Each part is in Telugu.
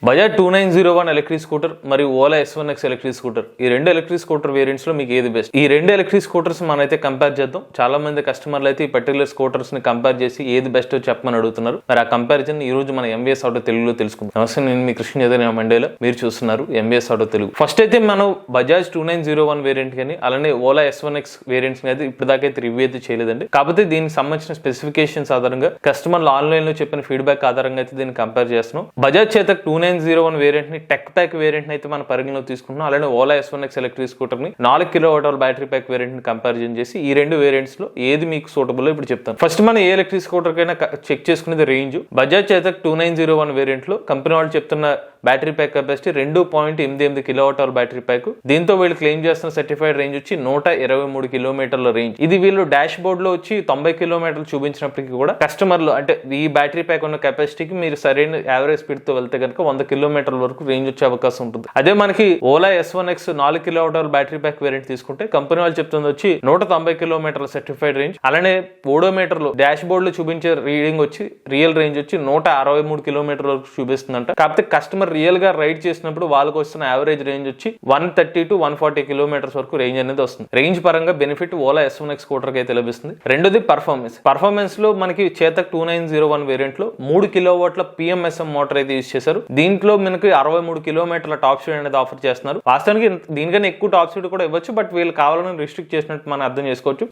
బజాజ్ 2901 ఎలక్ట్రిక్ స్కూటర్ మరియు ఓలా S1X ఎలక్ట్రిక్ స్కూటర్, ఈ రెండు ఎలక్ట్రిక్ స్కూటర్ వేరియంట్స్ లో మీకు ఏది బెస్ట్? ఈ రెండు ఎలక్ట్రిక్ స్కూటర్స్ మనైతే కంపేర్ చేద్దాం. చాలా మంది కస్టమర్లు అయితే ఈ పర్టికులర్ స్కూటర్స్ ని కంపేర్ చేసి ఏది బెస్ట్ చెప్పమని అడుగుతున్నారు. మరి ఆ కంపారిజన్ ఈ రోజు మన ఎంబీఎస్ ఆటో తెలుగులో తెలుసుకుందాం. నమస్తే, నేను మీ కృష్ణ చైతన్య మండేలో, మీరు చూస్తున్నారు ఎంబీఎస్ ఆటో తెలుగు. ఫస్ట్ అయితే మనం బజాజ్ 2901 వేరియంట్ కానీ అలానే ఓలా S1X వేరియంట్స్ అయితే ఇప్పటిదాకైతే రివ్యూ అయితే చేయలేదండి. కాకపోతే దీనికి సంబంధించిన స్పెసిఫికేషన్స్ ఆధారంగా కస్టమర్లు ఆన్లైన్ లో చెప్పిన ఫీడ్బ్యాక్ ఆధారంగా అయితే దీన్ని కంపేర్ చేస్తున్నాం. బజాజ్ చేతక్ 2901 వేరియంట్ ని టెక్ ప్యాక్ వేరియంట్ అయితే మన పరిగణలో తీసుకుంటున్నాం. అలానే ఓలా S1X ఎలక్ట్రిక్ స్కూటర్ ని 4 kWh బ్యాటరీ ప్యాక్ వేరియంట్ ని కంపారిజన్ చేసి ఈ రెండు వేరియంట్స్ లో ఏది మీకు సూటబుల్ ఇప్పుడు చెప్తాను. ఫస్ట్ మనం ఏ ఎలక్ట్రిక్ స్కూటర్ కైనా చెక్ చేసుకునేది రేంజ్. బజాజ్ చేతక్ 2901 వేరియంట్ లో కంపెనీ వాళ్ళు చెప్తున్న battery pack capacity 2.88 kWh battery pack. దీంతో వీళ్ళు క్లెయిమ్ చేస్తున్న సర్టిఫైడ్ రేంజ్ వచ్చి 123 కిలోమీటర్ల రేంజ్. ఇది వీళ్ళు డాష్ బోర్డ్ లో వచ్చి 90 కిలోమీటర్లు చూపించినప్పటికీ కూడా కస్టమర్లు అంటే ఈ బ్యాటరీ ప్యాక్ ఉన్న కెపాసిటీకి మీరు సరైన యావరేజ్ స్పీడ్ తో వెళ్తే కనుక 100 కిలోమీటర్ల వరకు రేంజ్ వచ్చే అవకాశం ఉంటుంది. అదే మనకి Ola S1X 4 kWh battery pack variant తీసుకుంటే కంపెనీ వాళ్ళు చెప్తుంది వచ్చి 190 కిలోమీటర్ల సర్టిఫైడ్ రేంజ్. అలానే ఓడోమీటర్ లో డాష్ బోర్డ్ లో చూపించే రీడింగ్ వచ్చి రియల్ రేంజ్ వచ్చి 163 కిలోమీటర్ వరకు చూపిస్తుందంట. కాకపోతే కస్టమర్ రియల్ గా రైడ్ చేసినప్పుడు వాళ్ళకి వస్తున్న యావరేజ్ రేంజ్ వచ్చి 130 to 140 కిలోమీటర్స్ వరకు రేంజ్ అనేది వస్తుంది. రేంజ్ పరంగా బెనిఫిట్ ఓలా S1X స్కూటర్ కి అయితే లభిస్తుంది. రెండోది పర్ఫార్మెన్స్ లో మనకి చేతక్ 2901 వేరియంట్ లో 3 కిలోవాట్ల PMSM మోటార్ అయితే యూజ్ చేశారు. దీంట్లో మనకి 63 కిలోమీటర్ల టాప్ స్పీడ్ అనేది ఆఫర్ చేస్తున్నారు. వాస్తవానికి దీనికన్నా ఎక్కువ టాప్ స్పీడ్ కూడా ఇవ్వచ్చు, బట్ వీళ్ళు కావాలని రిస్ట్రిక్ట్ చేసినట్టు మనం అర్థం చేసుకోవచ్చు.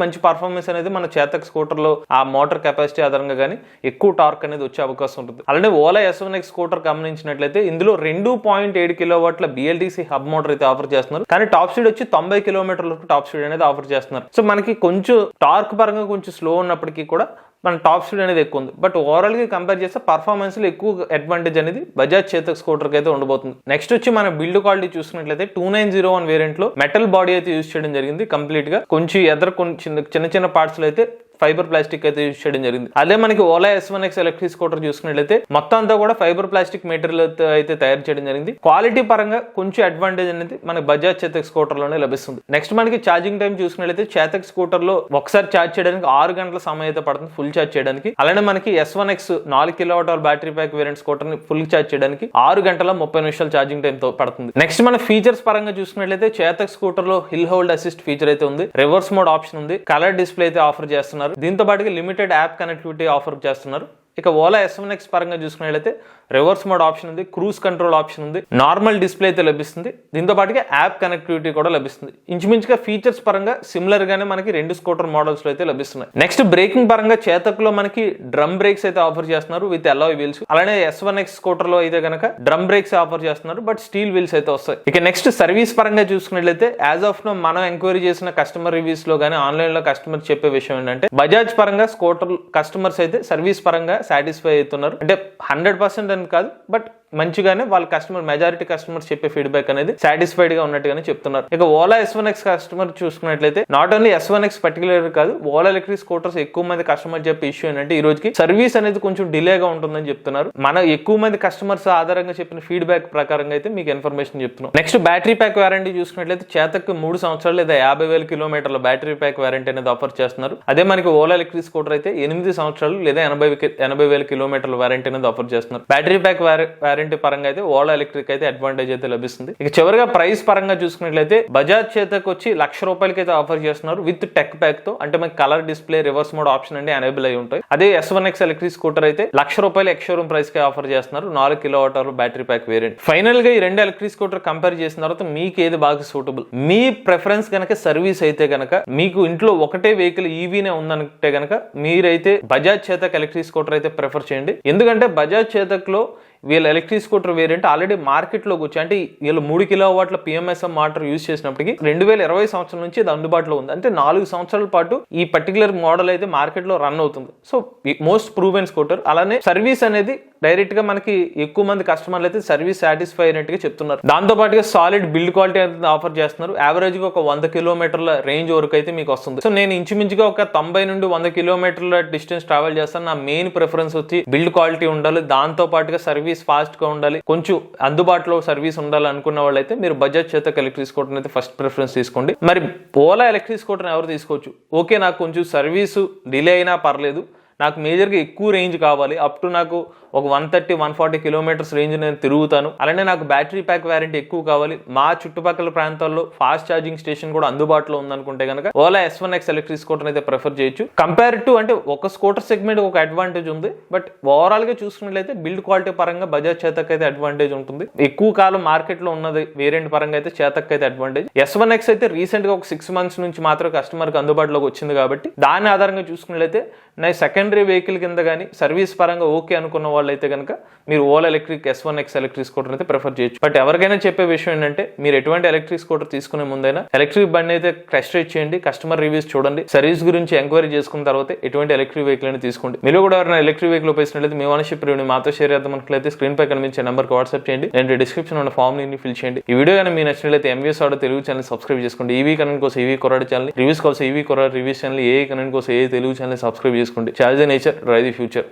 మంచి పర్ఫార్మెన్స్ అనేది మన చేతక్ స్కూటర్ లో ఆ మోటార్ కెపాసిటీ ఆధారంగా కానీ ఎక్కువ టార్క్ అనేది వచ్చే అవకాశం ఉంటుంది. అలానే ఓలా S1X స్కూటర్ గమనించినట్లయితే ఇందులో 2.7 కిలోవాట్ల BLDC హబ్ మోటార్ అయితే ఆఫర్ చేస్తున్నారు. కానీ టాప్ స్పీడ్ వచ్చి 90 కిలోమీటర్ల వరకు టాప్ స్పీడ్ అనేది ఆఫర్ చేస్తున్నారు. సో మనకి కొంచెం టార్క్ పరంగా కొంచెం స్లో ఉన్నప్పటికీ కూడా మన టాప్ స్పీడ్ అనేది ఎక్కువ ఉంది. బట్ ఓవరాల్ గా కంపేర్ చేస్తే పర్ఫార్మెన్స్ లో ఎక్కువ అడ్వాంటేజ్ అనేది బజాజ్ చేతక్ స్కూటర్ కి అయితే ఉండబోతుంది. నెక్స్ట్ వచ్చి మన బిల్డ్ క్వాలిటీ చూసుకున్నట్లయితే 2901 వేరియంట్ లో మెటల్ బాడీ అయితే యూజ్ చేయడం జరిగింది. కంప్లీట్ గా కొంచెం చిన్న చిన్న పార్ట్స్ లో అయితే ఫైబర్ ప్లాస్టిక్ అయితే యూజ్ చేయడం జరిగింది. అదే మనకి ఓలా S1X ఎలక్ట్రిక్ స్కూటర్ చూసుకున్నట్లయితే మొత్తం అంతా కూడా ఫైబర్ ప్లాస్టిక్ మెటీరియల్ అయితే తయారు చేయడం జరిగింది. క్వాలిటీ పరంగా కొంచెం అడ్వాంటేజ్ అనేది మనకి బజాజ్ చేతక్ స్కూటర్ లోనే లభిస్తుంది. నెక్స్ట్ మనకి ఛార్జింగ్ టైం చూసుకున్నట్లయితే చేతక్ స్కూటర్ లో ఒకసారి ఛార్జ్ చేయడానికి 6 గంటల సమయం అయితే పడుతుంది ఫుల్ ఛార్జ్ చేయడానికి. అలానే మనకి S1X 4 kWh battery pack variant scooter ని ఫుల్ ఛార్జ్ చేయడానికి 6 గంటల 30 నిమిషాల ఛార్జింగ్ టైం తో పడుతుంది. నెక్స్ట్ మన ఫీచర్స్ పరంగా చూసుకున్నట్లయితే చేతక్ స్కూటర్ లో హిల్ హోల్డ్ అసిస్ట్ ఫీచర్ అయితే ఉంది. రివర్స్ మోడ్ ఆప్షన్ ఉంది. కలర్ డిస్ప్లే అయితే ఆఫర్ చేస్తున్నారు. దీంతో పాటుగా లిమిటెడ్ యాప్ కనెక్టివిటీ ఆఫర్ చేస్తున్నారు. ఇక ఓలా S1X పరంగా చూసుకున్నట్లయితే రివర్స్ మోడ్ ఆప్షన్ ఉంది, క్రూజ్ కంట్రోల్ ఆప్షన్ ఉంది, నార్మల్ డిస్ప్లే అయితే లభిస్తుంది. దీంతో పాటుగా యాప్ కనెక్టివిటీ కూడా లభిస్తుంది. ఇంచుమించుగా ఫీచర్స్ పరంగా సిమిలర్ గానే మనకి రెండు స్కూటర్ మోడల్స్ లో అయితే లభిస్తున్నాయి. నెక్స్ట్ బ్రేకింగ్ పరంగా చేతక్ లో మనకి డ్రమ్ బ్రేక్స్ అయితే ఆఫర్ చేస్తున్నారు విత్ అలాయ్ వీల్స్. అలానే S1X స్కూటర్ లో అయితే కనుక డ్రమ్ బ్రేక్స్ ఆఫర్ చేస్తున్నారు, బట్ స్టీల్ వీల్స్ అయితే వస్తాయి. ఇక నెక్స్ట్ సర్వీస్ పరంగా చూసుకున్నట్లయితే యాజ్ ఆఫ్ నో మనం ఎంక్వైరీ చేసిన కస్టమర్ రివ్యూస్ లో కానీ ఆన్లైన్ లో కస్టమర్ చెప్పే విషయం ఏంటంటే బజాజ్ పరంగా స్కూటర్ కస్టమర్స్ అయితే సర్వీస్ పరంగా సాటిస్ఫై అవుతున్నారు. అంటే 100% అని కాదు, బట్ మంచిగానే వాళ్ళ మెజారిటీ కస్టమర్స్ చెప్పే ఫీడ్బ్యాక్ అనేది సాటిస్ఫైడ్ గా ఉన్నట్టుగానే చెప్తున్నారు. ఇక ఓలా S1X కస్టమర్ చూసుకున్నట్లయితే నాట్ ఓన్లీ S1X పర్టికులర్ కాదు, ఓలా ఎలక్ట్రిక్ స్కూటర్స్ ఎక్కువ మంది కస్టమర్ చెప్పే ఇష్యూ ఏంటంటే ఈ రోజుకి సర్వీస్ అనేది కొంచెం డిలేగా ఉంటుందని చెప్తున్నారు. మన ఎక్కువ మంది కస్టమర్స్ ఆధారంగా చెప్పిన ఫీడ్బ్యాక్ ప్రకారంగా అయితే మీకు ఇన్ఫర్మేషన్ చెప్తున్నాం. నెక్స్ట్ బ్యాటరీ ప్యాక్ వారంటీ చూసుకున్నట్లయితే చేతక్ 3 సంవత్సరాలు లేదా 50,000 కిలోమీటర్ల బ్యాటరీ ప్యాక్ వారంటీ అనేది ఆఫర్ చేస్తున్నారు. అదే మనకి ఓలా ఎలక్ట్రిక్ స్కూటర్ అయితే 8 సంవత్సరాలు లేదా 80,000 కిలోమీటర్ల వారంటీ అనేది ఆఫర్ చేస్తున్నారు. బ్యాటరీ ప్యాక్ వారంటీ పరంగా అయితే ఓలా ఎలక్ట్రిక్ అయితే అడ్వాంటేజ్ అయితే లభిస్తుంది. ఇక చివరిగా ప్రైస్ పరంగా చూసుకున్నట్లయితే బజాజ్ చేతక్ వచ్చి ₹1,00,000 అయితే ఆఫర్ చేస్తున్నారు విత్ టెక్ ప్యాక్ తో. అంటే మనకి colour display, reverse mode option అంటే ఎనేబుల్ అయి ఉంటాయి. అదే S1X ఎలక్ట్రిక్ స్కూటర్ అయితే ₹1,00,000 ఎక్స్ షోరూమ్ ప్రైస్ కి ఆఫర్ చేస్తున్నారు 4 kWh battery pack variant. Final గా ఈ రెండు ఎలక్ట్రిక్ స్కూటర్ కంపేర్ చేసిన తర్వాత మీకు ఏది బాగా సూటబుల్? మీ ప్రిఫరెన్స్ కనుక సర్వీస్ అయితే కనుక మీకు ఇంట్లో ఒకటే వెహికల్ ఈవీనే ఉందంటే కనుక మీరైతే బజాజ్ చేతక్ ఎలక్ట్రిక్ స్కూటర్ అయితే ప్రిఫర్ చేయండి. ఎందుకంటే బజాజ్ చేతక్ లో వీళ్ళ electric scooter variant already market లోకి వచ్చి అంటే వీళ్ళు 3 కిలోవాట్ల PMSM మోటార్ యూజ్ చేసినప్పటికీ 2020 సంవత్సరం నుంచి ఇది అందుబాటులో ఉంది. అంటే 4 సంవత్సరాల పాటు ఈ పర్టికులర్ మోడల్ అయితే మార్కెట్ లో రన్ అవుతుంది. So most proven scooter. అలానే సర్వీస్ అనేది డైరెక్ట్ గా మనకి ఎక్కువ మంది కస్టమర్లు అయితే సర్వీస్ సాటిస్ఫై అయినట్టుగా చెప్తున్నారు. దాంతో పాటుగా సాలిడ్ బిల్డ్ క్వాలిటీ అనేది ఆఫర్ చేస్తున్నారు. యావరేజ్ గా ఒక 100 కిలోమీటర్ల రేంజ్ వరకు అయితే మీకు వస్తుంది. సో నేను ఇంచుమించుగా ఒక 90 నుండి 100 కిలోమీటర్ల డిస్టెన్స్ ట్రావెల్ చేస్తాను. నా మెయిన్ ప్రిఫరెన్స్ వచ్చి బిల్డ్ క్వాలిటీ ఉండాలి, దాంతో పాటుగా సర్వీస్ ఫాస్ట్ గా ఉండాలి, కొంచెం అందుబాటులో సర్వీస్ ఉండాలి అనుకున్న వాళ్ళైతే మీరు బజాజ్ చేతక్ ఎలక్ట్రిక్ స్కూటర్ అయితే ఫస్ట్ ప్రిఫరెన్స్ తీసుకోండి. మరి ఓలా ఎలక్ట్రిక్ స్కూటర్ ఎవరు తీసుకోవచ్చు? ఓకే, నాకు కొంచెం సర్వీసు డిలే అయినా పర్లేదు, నాకు మేజర్గా ఎక్కువ రేంజ్ కావాలి, అప్ టు నాకు ఒక 130-140 కిలోమీటర్స్ రేంజ్ నేను తిరుగుతాను, అలానే నాకు బ్యాటరీ ప్యాక్ వారంటీ ఎక్కువ కావాలి, మా చుట్టుపక్కల ప్రాంతాల్లో ఫాస్ట్ ఛార్జింగ్ స్టేషన్ కూడా అందుబాటులో ఉందనుకుంటే కనుక ఓలా S1X ఎలక్ట్రిక్ స్కూటర్ అయితే ప్రిఫర్ చేయొచ్చు. కంపేర్ టు అంటే ఒక స్కూటర్ సెగ్మెంట్ ఒక అడ్వాంటేజ్ ఉంది, బట్ ఓవరాల్ గా చూసుకున్నట్లయితే బిల్డ్ క్వాలిటీ పరంగా బజాజ్ చేతక్ అయితే అడ్వాంటేజ్ ఉంటుంది. ఎక్కువ కాలం మార్కెట్ లో ఉన్నది వేరియంట్ పరంగా అయితే చేతక్ అయితే అడ్వాంటేజ్. S1X అయితే రీసెంట్ గా ఒక 6 months నుంచి మాత్రం కస్టమర్ కి అందుబాటులోకి వచ్చింది కాబట్టి దాని ఆధారంగా చూసుకున్నట్లయితే నా సెకండరీ వెహికల్ కింద కానీ సర్వీస్ పరంగా ఓకే అనుకున్న వాళ్ళు అయితే కనుక మీరు Ola electric S1X electric scooter అయితే ప్రిఫర్ చేయొచ్చు. బట్ ఎవరికైనా చెప్పే విషయం ఏంటంటే మీరు ఎటువంటి ఎలక్ట్రిక్ స్కూటర్ తీసుకునే ముందైనా ఎలక్ట్రిక్ బండి అయితే టెస్ట్ రైడ్ చేయండి, కస్టమర్ రివ్యూస్ చూడండి, సర్వీస్ గురించి ఎంక్వైరీ చేసుకున్న తర్వాత ఎటువంటి ఎలక్ట్రిక్ వెహికల్ అని తీసుకోండి. మీరు కూడా ఎవరైనా ఎలక్ట్రిక్ వెహికల్ ఉపయోగించినట్లయితే మీ ఓనర్షిప్ రివ్యూని మాతో షేర్ చేద్దాం అనుకున్నట్లయితే స్క్రీన్ పై కనిపించే నెంబర్కి వాట్సాప్ చేయండి, నేను డిస్క్రిప్షన్ ఉన్న ఫామ్ ని ఫిల్ చేయండి. ఈ వీడియో కానీ మీ నచ్చినట్లయితే ఎంవీఎస్ ఆడో తెలుగు ఛానల్ సబ్స్క్రైబ్ చేసుకోండి. ఈవీ కనెక్ట్ కోసం ఈవీ కొరాడు ఛానల్, రివ్యూస్ కోసం ఈవీ కొరాడు రివ్యూస్ ఛానల్, ఏ కనెక్ట్ కోసం ఏ తెలుగు ఛానల్ సబ్స్క్రైబ్ చేసుకోండి. Charge the nature, drive the future.